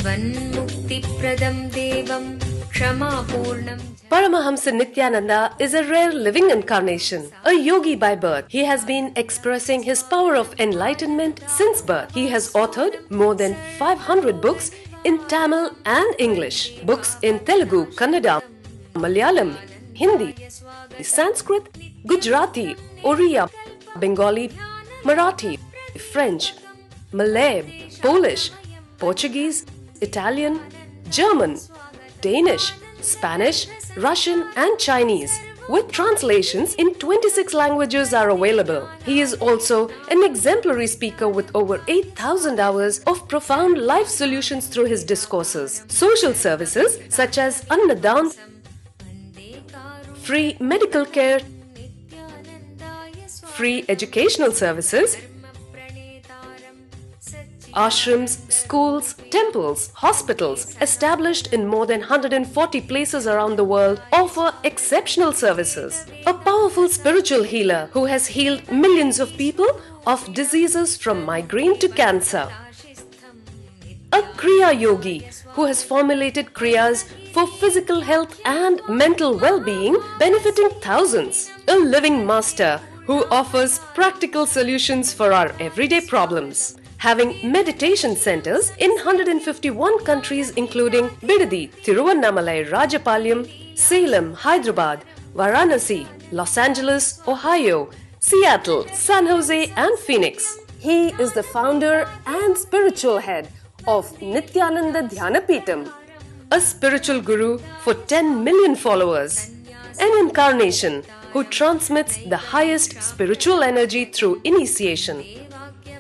Jivanmukti-pradam devam Kshama-purnam. Paramahamsa Nithyananda is a rare living incarnation, a yogi by birth. He has been expressing his power of enlightenment since birth. He has authored more than 500 books in Tamil and English, books in Telugu, Kannada, Malayalam, Hindi, Sanskrit, Gujarati, Oriya, Bengali, Marathi, French, Malay, Polish, Portuguese, Italian, German, Danish, Spanish, Russian and Chinese, with translations in 26 languages are available. He is also an exemplary speaker with over 8,000 hours of profound life solutions through his discourses. Social services such as Annadan, free medical care, free educational services, ashrams, schools, temples, hospitals established in more than 140 places around the world offer exceptional services. A powerful spiritual healer who has healed millions of people of diseases from migraine to cancer. A Kriya Yogi who has formulated Kriyas for physical health and mental well-being, benefiting thousands. A living master who offers practical solutions for our everyday problems. Having meditation centers in 151 countries including Bidadi, Tiruvannamalai, Rajapalyam, Salem, Hyderabad, Varanasi, Los Angeles, Ohio, Seattle, San Jose and Phoenix. He is the founder and spiritual head of Nithyananda Dhyanapitham, a spiritual guru for 10 million followers, an incarnation who transmits the highest spiritual energy through initiation.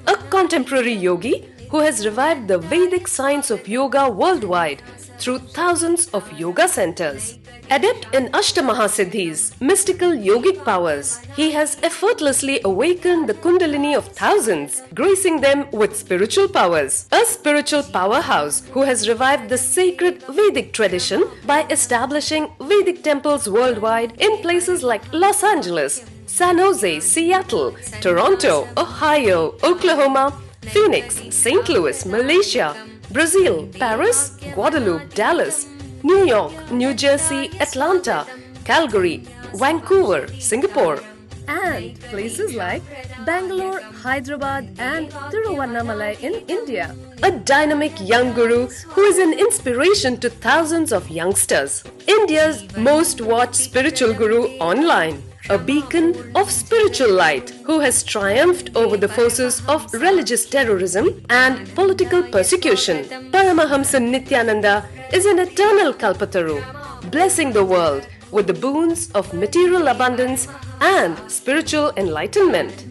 A contemporary yogi who has revived the Vedic science of yoga worldwide through thousands of yoga centers. Adept in Ashtamahasiddhis, mystical yogic powers, he has effortlessly awakened the Kundalini of thousands, gracing them with spiritual powers. A spiritual powerhouse who has revived the sacred Vedic tradition by establishing Vedic temples worldwide in places like Los Angeles, San Jose, Seattle, Toronto, Ohio, Oklahoma, Phoenix, St. Louis, Malaysia, Brazil, Paris, Guadeloupe, Dallas, New York, New Jersey, Atlanta, Calgary, Vancouver, Singapore, and places like Bangalore, Hyderabad, and Tiruvannamalai in India. A dynamic young guru who is an inspiration to thousands of youngsters. India's most watched spiritual guru online. A beacon of spiritual light who has triumphed over the forces of religious terrorism and political persecution. Paramahamsa Nithyananda is an eternal Kalpataru, blessing the world with the boons of material abundance and spiritual enlightenment.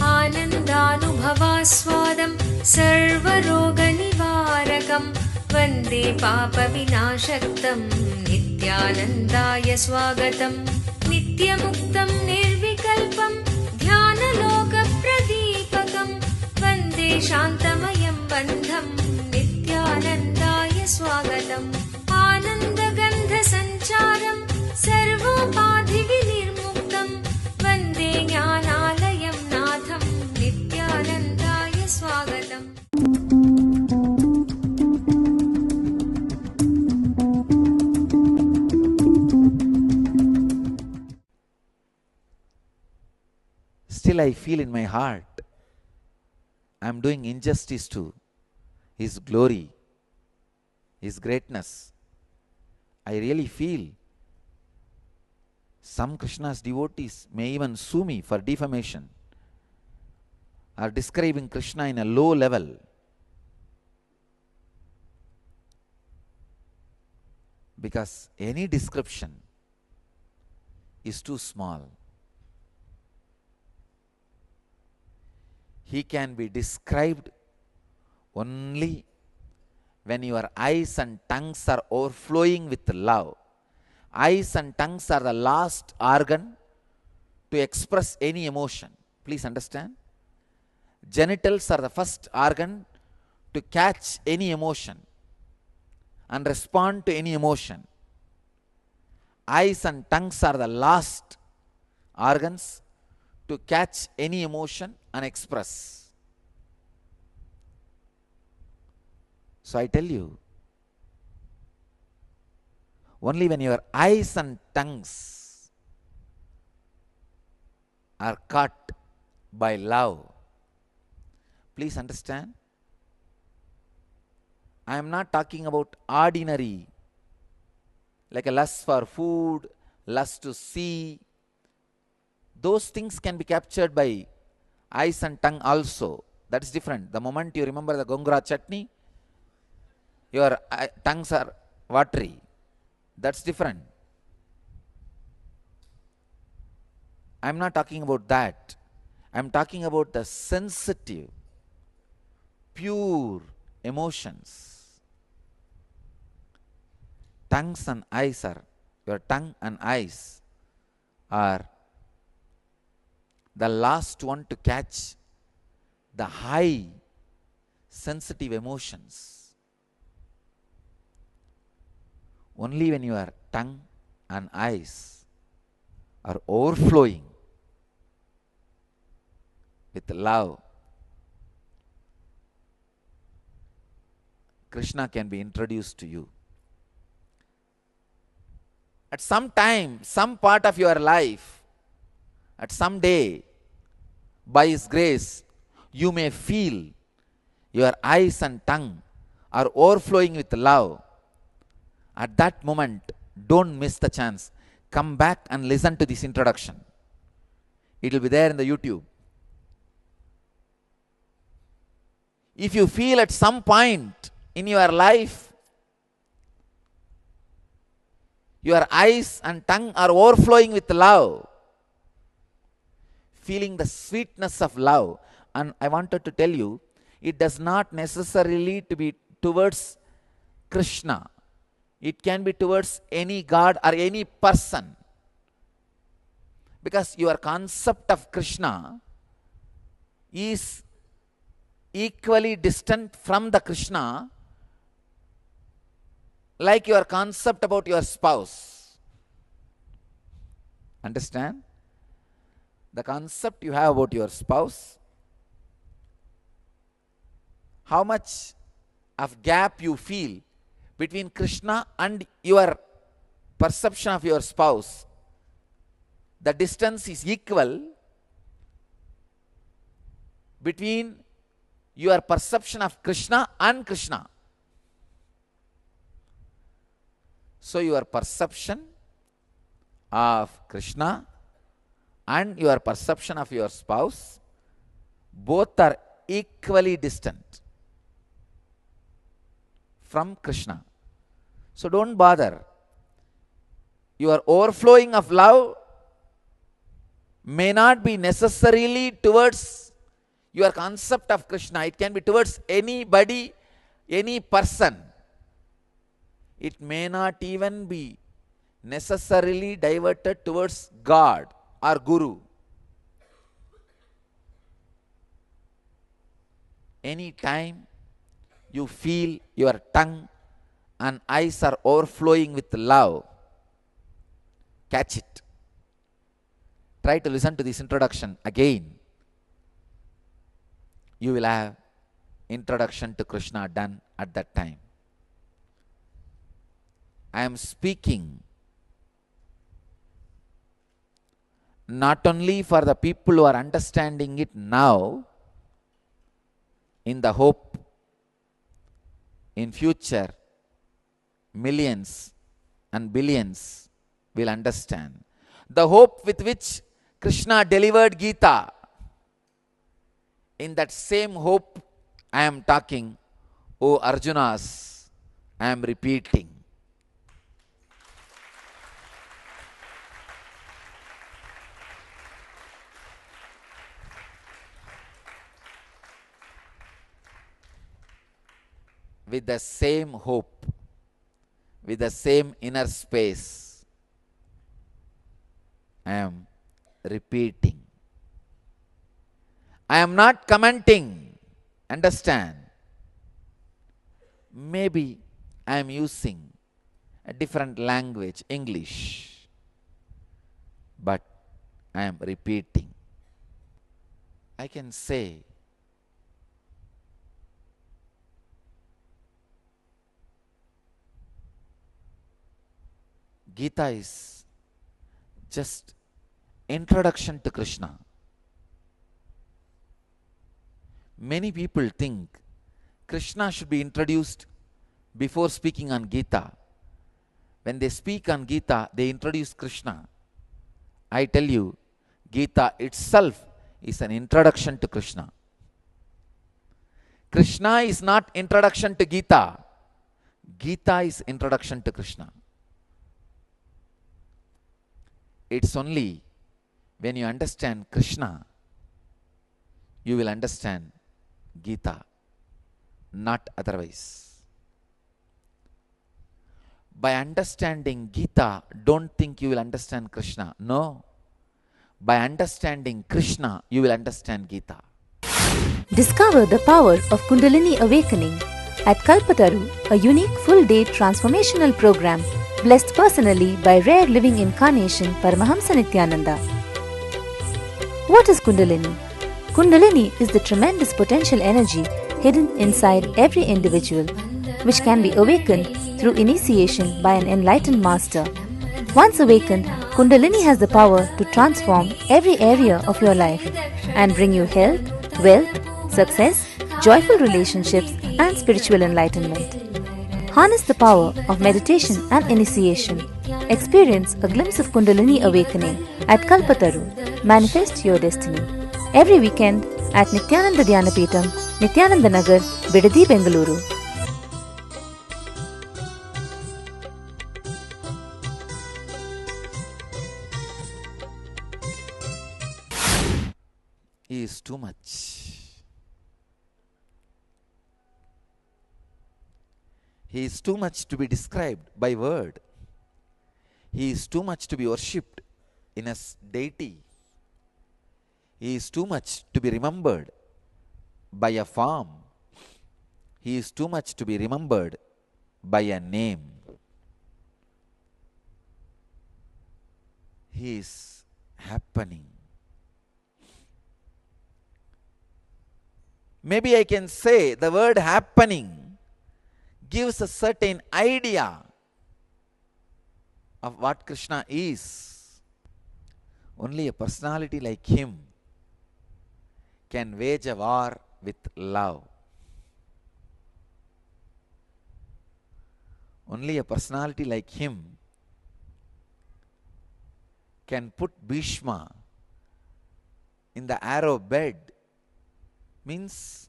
Anandanubhavaswadam sarvaroganivarakam Vande Papa Vinashaktam Nithyanandaya Swagatam Nityamuktam Nirvikalpam Dhyanaloka Pradipakam Vande Shantamayam Bandham Nithyanandaya Swagatam Anandagandha Sancharam Sarvopadhi Vinirmuktam Vande Jnanalayam Natham Nithyanandaya Swagatam. Still I feel in my heart, I am doing injustice to His glory, His greatness. I really feel some Krishna's devotees may even sue me for defamation or describing Krishna in a low level. Because any description is too small. He can be described only when your eyes and tongues are overflowing with love. Eyes and tongues are the last organ to express any emotion. Please understand. Genitals are the first organ to catch any emotion and respond to any emotion. Eyes and tongues are the last organs to catch any emotion and express. So I tell you, only when your eyes and tongues are caught by love, please understand, I am not talking about ordinary, like a lust for food, lust to see. Those things can be captured by eyes and tongue also. That is different. The moment you remember the gongura chutney, your tongues are watery. That's different. I'm not talking about that. I'm talking about the sensitive, pure emotions. Tongues and eyes are, your tongue and eyes are the last one to catch the high sensitive emotions. Only when your tongue and eyes are overflowing with love, Krishna can be introduced to you. At some time, some part of your life, at some day, by His grace, you may feel your eyes and tongue are overflowing with love. At that moment, don't miss the chance. Come back and listen to this introduction. It will be there in the YouTube. If you feel at some point in your life, your eyes and tongue are overflowing with love, feeling the sweetness of love. And I wanted to tell you, it does not necessarily to be towards Krishna. It can be towards any God or any person. Because your concept of Krishna is equally distant from the Krishna like your concept about your spouse. Understand? The concept you have about your spouse, how much of gap you feel between Krishna and your perception of your spouse, the distance is equal between your perception of Krishna and Krishna. So your perception of Krishna and your perception of your spouse, both are equally distant from Krishna. So don't bother. Your overflowing of love may not be necessarily towards your concept of Krishna. It can be towards anybody, any person. It may not even be necessarily diverted towards God or Guru. Any time you feel your tongue and eyes are overflowing with love, catch it. Try to listen to this introduction again. You will have introduction to Krishna done at that time. I am speaking not only for the people who are understanding it now, in the hope in future millions and billions will understand. The hope with which Krishna delivered Gita, in that same hope I am talking, O Arjunas, I am repeating. With the same hope, with the same inner space, I am repeating. I am not commenting. Understand? Maybe I am using a different language, English, but I am repeating. I can say, Gita is just introduction to Krishna. Many people think Krishna should be introduced before speaking on Gita. When they speak on Gita, they introduce Krishna. I tell you, Gita itself is an introduction to Krishna. Krishna is not introduction to Gita. Gita is introduction to Krishna. It's only when you understand Krishna, you will understand Gita, not otherwise. By understanding Gita, don't think you will understand Krishna. No. By understanding Krishna, you will understand Gita. Discover the power of Kundalini Awakening at Kalpataru, a unique full-day transformational program blessed personally by rare living incarnation Paramahamsa Nithyananda. What is Kundalini? Kundalini is the tremendous potential energy hidden inside every individual, which can be awakened through initiation by an enlightened master. Once awakened, Kundalini has the power to transform every area of your life and bring you health, wealth, success, joyful relationships, and spiritual enlightenment. Harness the power of meditation and initiation. Experience a glimpse of Kundalini awakening at Kalpataru. Manifest your destiny. Every weekend at Nithyananda Dhyanapitham, Nithyananda Nagar, Bidadi, Bengaluru. He is too much. He is too much to be described by word. He is too much to be worshipped in a deity. He is too much to be remembered by a form. He is too much to be remembered by a name. He is happening. Maybe I can say the word happening gives a certain idea of what Krishna is. Only a personality like him can wage a war with love. Only a personality like him can put Bhishma in the arrow bed. Means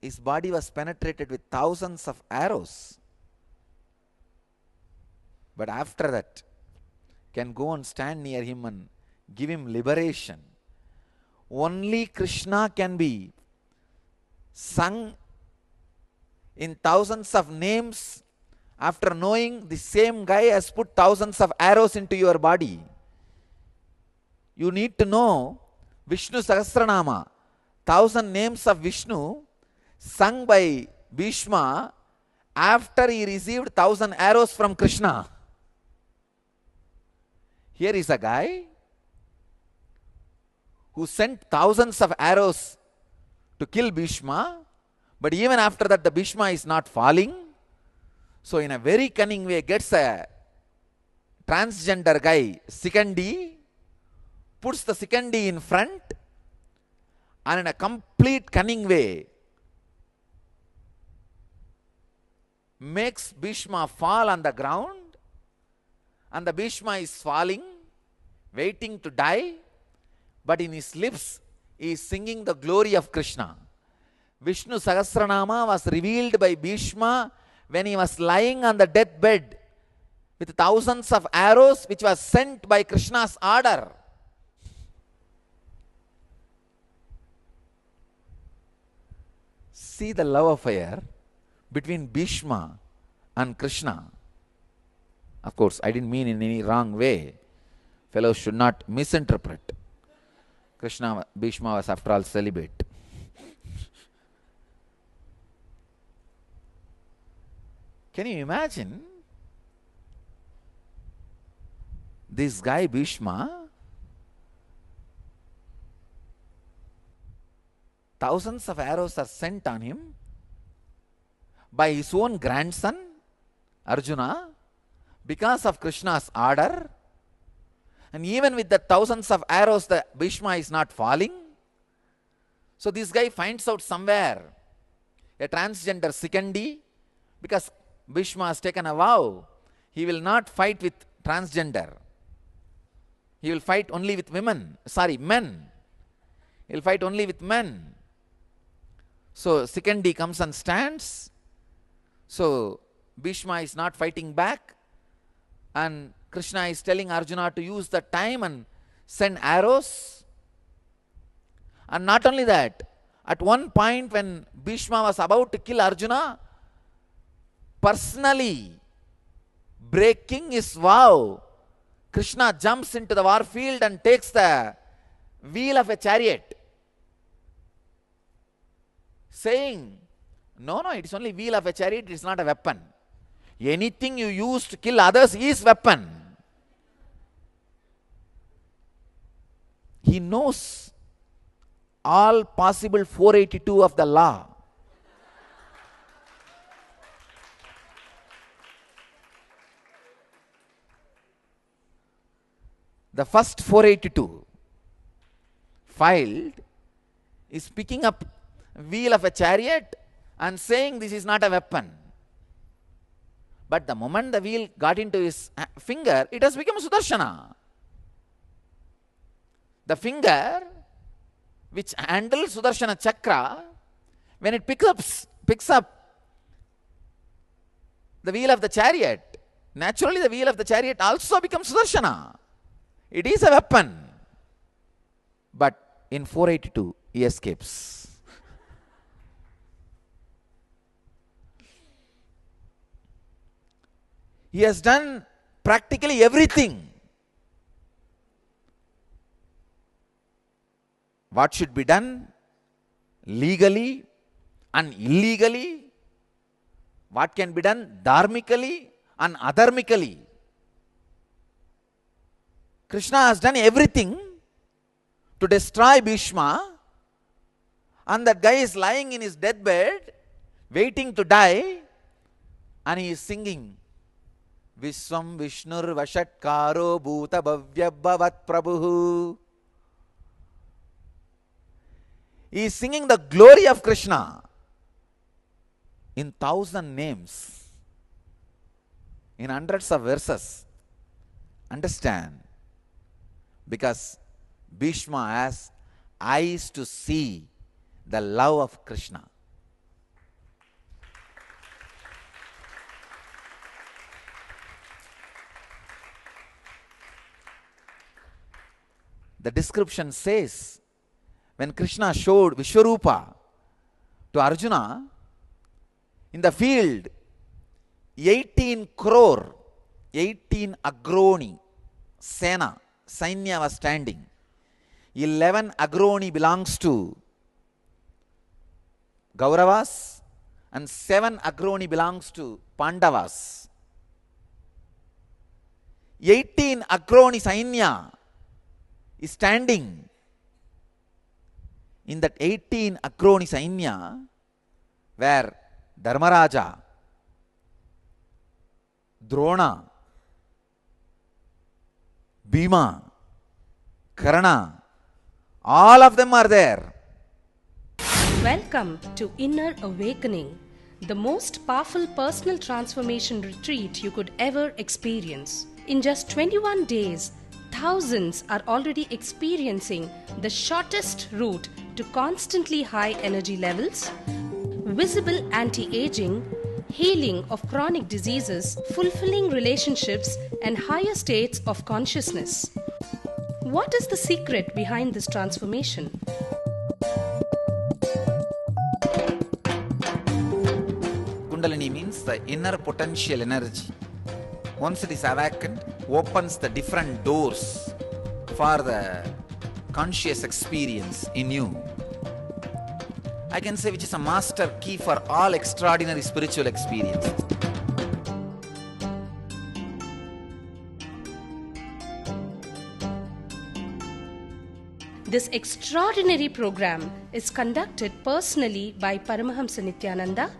his body was penetrated with thousands of arrows. But after that, can go and stand near him and give him liberation. Only Krishna can be sung in thousands of names after knowing the same guy has put thousands of arrows into your body. You need to know Vishnu Sahasranama, 1,000 names of Vishnu sung by Bhishma after he received 1,000 arrows from Krishna. Here is a guy who sent thousands of arrows to kill Bhishma, but even after that the Bhishma is not falling. So in a very cunning way gets a transgender guy, Sikandi, puts the Sikandi in front, and in a complete cunning way makes Bhishma fall on the ground, and the Bhishma is falling, waiting to die, but in his lips he is singing the glory of Krishna. Vishnu Sahasranama was revealed by Bhishma when he was lying on the deathbed with thousands of arrows which was sent by Krishna's order. See the love affair between Bhishma and Krishna. Of course, I didn't mean in any wrong way. Fellows should not misinterpret. Bhishma was after all celibate. Can you imagine this guy Bhishma? Thousands of arrows are sent on him by his own grandson, Arjuna. because of Krishna's order, and even with the thousands of arrows, the Bhishma is not falling. So this guy finds out somewhere a transgender Sikandi, because Bhishma has taken a vow, he will not fight with transgender. He will fight only with men. He will fight only with men. So Sikandi comes and stands. So Bhishma is not fighting back. And Krishna is telling Arjuna to use the time and send arrows. And not only that, at one point when Bhishma was about to kill Arjuna, personally breaking his vow, Krishna jumps into the war field and takes the wheel of a chariot, saying, no, it is only wheel of a chariot, it is not a weapon. Anything you use to kill others is weapon. He knows all possible 482 of the law. The first 482 filed is picking up wheel of a chariot and saying this is not a weapon. But the moment the wheel got into his finger, it has become Sudarshana. The finger which handles Sudarshana Chakra, when it picks up the wheel of the chariot, naturally the wheel of the chariot also becomes Sudarshana. It is a weapon. But in 482, he escapes. He has done practically everything. What should be done legally and illegally, what can be done dharmically and adharmically. Krishna has done everything to destroy Bhishma, and that guy is lying in his deathbed, waiting to die, and he is singing, Vishwam Vishnur Vashatkaro Bhuta Bhavya Bhavat Prabhu. He is singing the glory of Krishna in 1,000 names, in hundreds of verses. Understand? Because Bhishma has eyes to see the love of Krishna. The description says, when Krishna showed Vishwarupa to Arjuna, in the field, 18 crore, 18 agroni, Sainya was standing. 11 agroni belongs to Kauravas and 7 agroni belongs to Pandavas. 18 agroni Sainya is standing. In that 18 agroni Sainya, where Dharmaraja, Drona, Bhima, Karna, all of them are there. Welcome to Inner Awakening, the most powerful personal transformation retreat you could ever experience. In just 21 days, thousands are already experiencing the shortest route to constantly high energy levels, visible anti-aging, healing of chronic diseases, fulfilling relationships, and higher states of consciousness. What is the secret behind this transformation? Kundalini means the inner potential energy. Once it is awakened, opens the different doors for the conscious experience in you. I can say which is a master key for all extraordinary spiritual experiences. This extraordinary program is conducted personally by Paramahamsa Nithyananda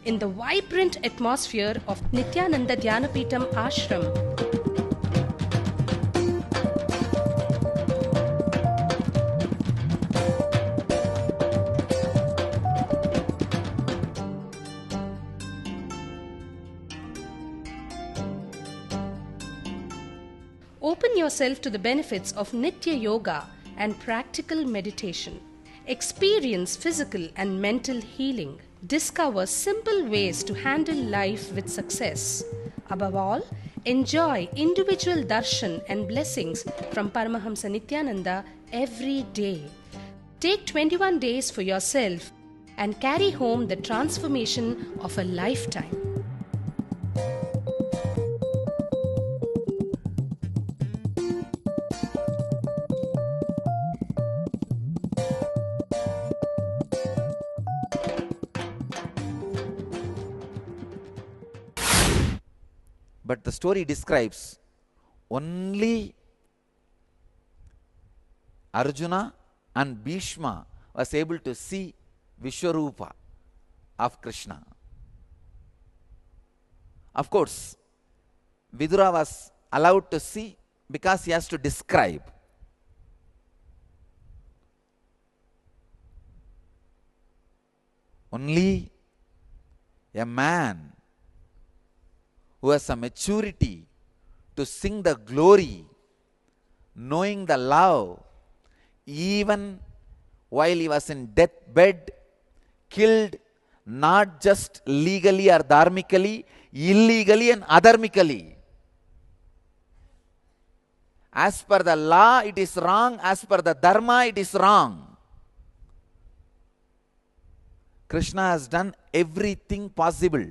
in the vibrant atmosphere of Nithyananda Dhyanapitham Ashram. Open yourself to the benefits of Nitya Yoga and practical meditation. Experience physical and mental healing. Discover simple ways to handle life with success. Above all, enjoy individual darshan and blessings from Paramahamsa Nithyananda every day. Take 21 days for yourself and carry home the transformation of a lifetime. But the story describes only Arjuna and Bhishma was able to see Vishwarupa of Krishna. Of course, Vidura was allowed to see because he has to describe. Only a man who has a maturity to sing the glory, knowing the love, even while he was in deathbed, killed not just legally or dharmically, illegally and adharmically. As per the law, it is wrong. As per the dharma, it is wrong. Krishna has done everything possible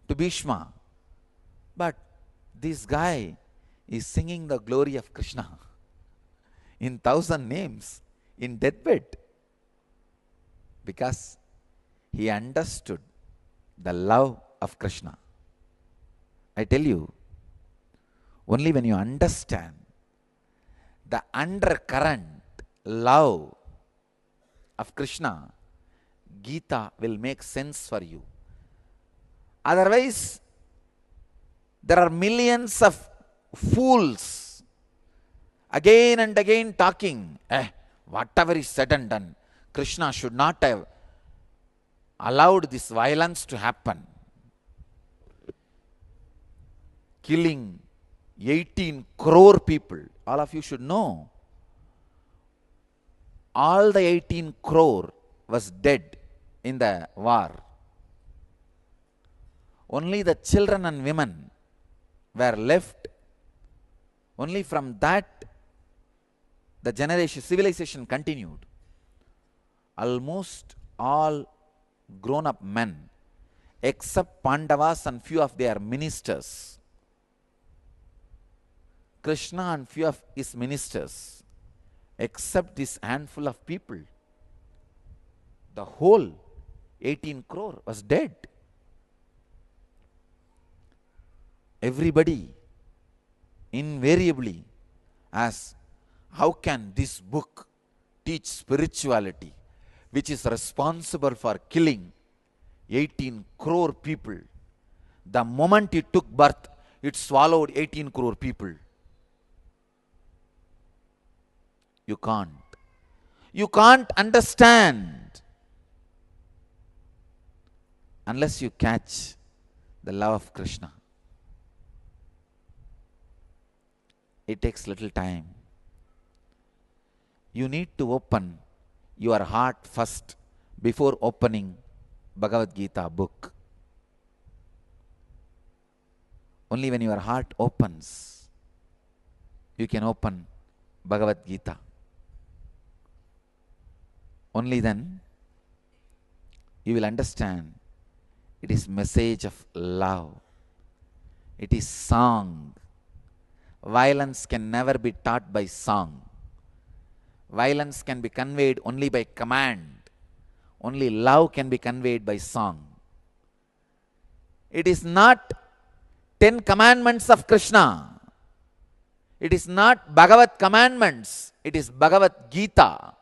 to Bhishma. But this guy is singing the glory of Krishna in 1,000 names in deathbed because he understood the love of Krishna. I tell you, only when you understand the undercurrent love of Krishna, Gita will make sense for you. Otherwise, there are millions of fools again and again talking, whatever is said and done, Krishna should not have allowed this violence to happen. Killing 18 crore people. All of you should know. All the 18 crore was dead in the war. Only the children and women were left. Only from that the civilization continued. Almost all grown-up men, except Pandavas and few of their ministers, Krishna and few of his ministers, except this handful of people, the whole 18 crore was dead. Everybody invariably asks, how can this book teach spirituality, which is responsible for killing 18 crore people? The moment it took birth, it swallowed 18 crore people. You can't. You can't understand unless you catch the love of Krishna. It takes little time. You need to open your heart first before opening Bhagavad Gita book. Only when your heart opens, you can open Bhagavad Gita. Only then you will understand it is message of love. It is song. Violence can never be taught by song. Violence can be conveyed only by command. Only love can be conveyed by song. It is not 10 commandments of Krishna. It is not Bhagavad commandments. It is Bhagavad Gita.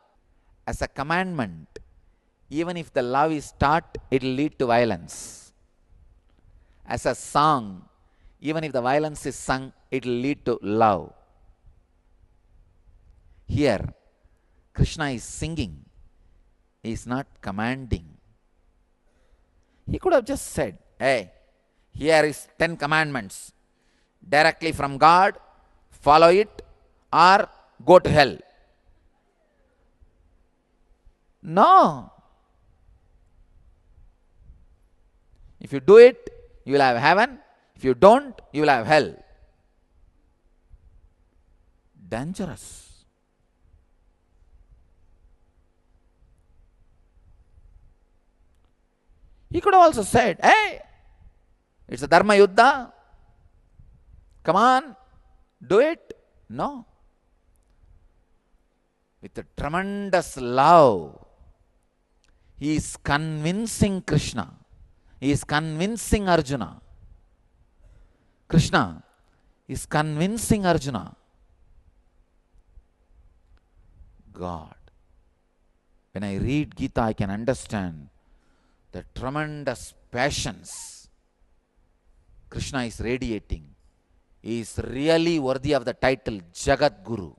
as a commandment, even if the love is taught, it will lead to violence. As a song, even if the violence is sung, it will lead to love. Here, Krishna is singing. He is not commanding. He could have just said, hey, here is 10 commandments. Directly from God, follow it or go to hell. No. If you do it, you will have heaven. If you don't, you will have hell. Dangerous. He could have also said, hey, it's a Dharma Yuddha. Come on, do it. No. With a tremendous love, he is convincing Krishna. He is convincing Arjuna. Krishna is convincing Arjuna. God. When I read Gita, I can understand the tremendous passions Krishna is radiating. He is really worthy of the title Jagat Guru.